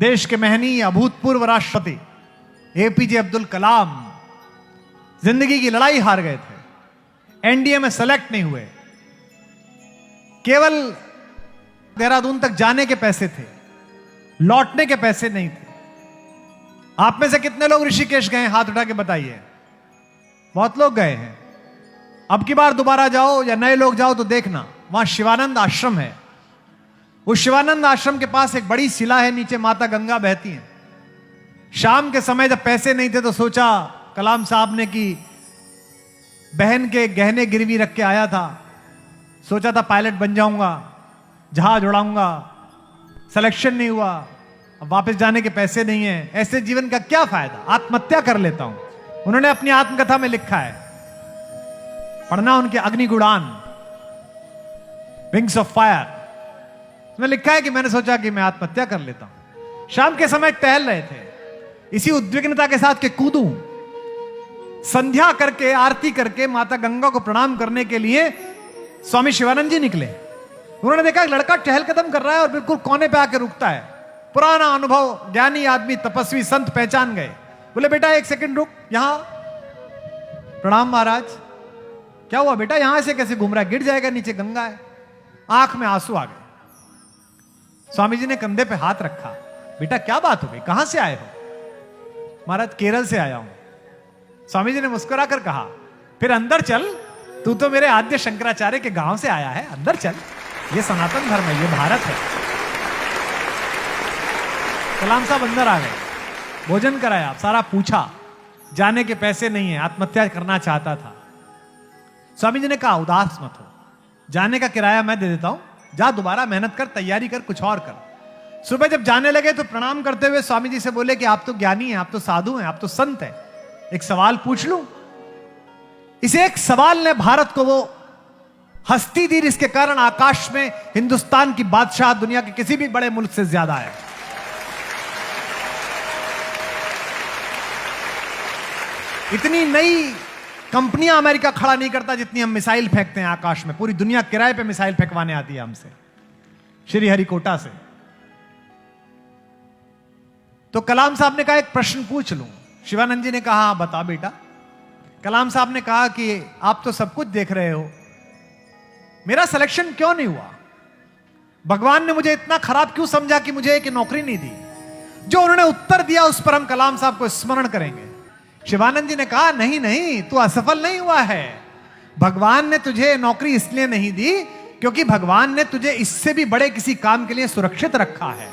देश के महनीय अभूतपूर्व राष्ट्रपति एपीजे अब्दुल कलाम जिंदगी की लड़ाई हार गए थे, एनडीए में सेलेक्ट नहीं हुए, केवल देहरादून तक जाने के पैसे थे, लौटने के पैसे नहीं थे। आप में से कितने लोग ऋषिकेश गए, हाथ उठा के बताइए। बहुत लोग गए हैं। अब की बार दोबारा जाओ या नए लोग जाओ तो देखना, वहां शिवानंद आश्रम है। उस शिवानंद आश्रम के पास एक बड़ी शिला है, नीचे माता गंगा बहती है। शाम के समय जब पैसे नहीं थे तो सोचा कलाम साहब ने कि बहन के गहने गिरवी रख के आया था, सोचा था पायलट बन जाऊंगा, जहाज उड़ाऊंगा, सिलेक्शन नहीं हुआ, अब वापस जाने के पैसे नहीं है, ऐसे जीवन का क्या फायदा, आत्महत्या कर लेता हूं। उन्होंने अपनी आत्मकथा में लिखा है, पढ़ना उनके अग्निगुणान, विंग्स ऑफ फायर, उसमें लिखा है कि मैंने सोचा कि मैं आत्महत्या कर लेता हूं। शाम के समय टहल रहे थे, इसी उद्विग्नता के साथ के कूदूं, संध्या करके आरती करके माता गंगा को प्रणाम करने के लिए स्वामी शिवानंद जी निकले। उन्होंने देखा लड़का टहल कदम कर रहा है और बिल्कुल कोने पे आके रुकता है। पुराना अनुभव, ज्ञानी आदमी, तपस्वी संत पहचान गए। बोले बेटा एक सेकंड रुक, यहां प्रणाम महाराज। क्या हुआ बेटा, यहां से कैसे घूम रहा है, गिर जाएगा, नीचे गंगा है। आंख में आंसू आ गए। स्वामी जी ने कंधे पे हाथ रखा, बेटा क्या बात हो गई, कहां से आए हो? महाराज केरल से आया हूं। स्वामी जी ने मुस्कुराकर कहा, फिर अंदर चल, तू तो मेरे आद्य शंकराचार्य के गांव से आया है, अंदर चल, ये सनातन धर्म है, ये भारत है। कलाम साहब अंदर आ गए, भोजन कराया, सारा पूछा, जाने के पैसे नहीं है, आत्महत्या करना चाहता था। स्वामी जी ने कहा उदास मत हो, जाने का किराया मैं दे देता हूं, जा दोबारा मेहनत कर, तैयारी कर, कुछ और कर। सुबह जब जाने लगे तो प्रणाम करते हुए स्वामी जी से बोले कि आप तो ज्ञानी हैं, आप तो साधु हैं, आप तो संत हैं, एक सवाल पूछ लूं? इस एक सवाल ने भारत को वो हस्ती दी जिसके कारण आकाश में हिंदुस्तान की बादशाह दुनिया के किसी भी बड़े मुल्क से ज्यादा है। इतनी नई कंपनियां अमेरिका खड़ा नहीं करता जितनी हम मिसाइल फेंकते हैं आकाश में। पूरी दुनिया किराए पे मिसाइल फेंकवाने आती है हमसे, श्री हरिकोटा से। तो कलाम साहब ने कहा एक प्रश्न पूछ लूं। शिवानंद जी ने कहा हाँ बता बेटा। कलाम साहब ने कहा कि आप तो सब कुछ देख रहे हो, मेरा सिलेक्शन क्यों नहीं हुआ? भगवान ने मुझे इतना खराब क्यों समझा कि मुझे एक नौकरी नहीं दी? जो उन्होंने उत्तर दिया उस पर हम कलाम साहब को स्मरण करेंगे। शिवानंद जी ने कहा नहीं नहीं, तू असफल नहीं हुआ है। भगवान ने तुझे नौकरी इसलिए नहीं दी क्योंकि भगवान ने तुझे इससे भी बड़े किसी काम के लिए सुरक्षित रखा है।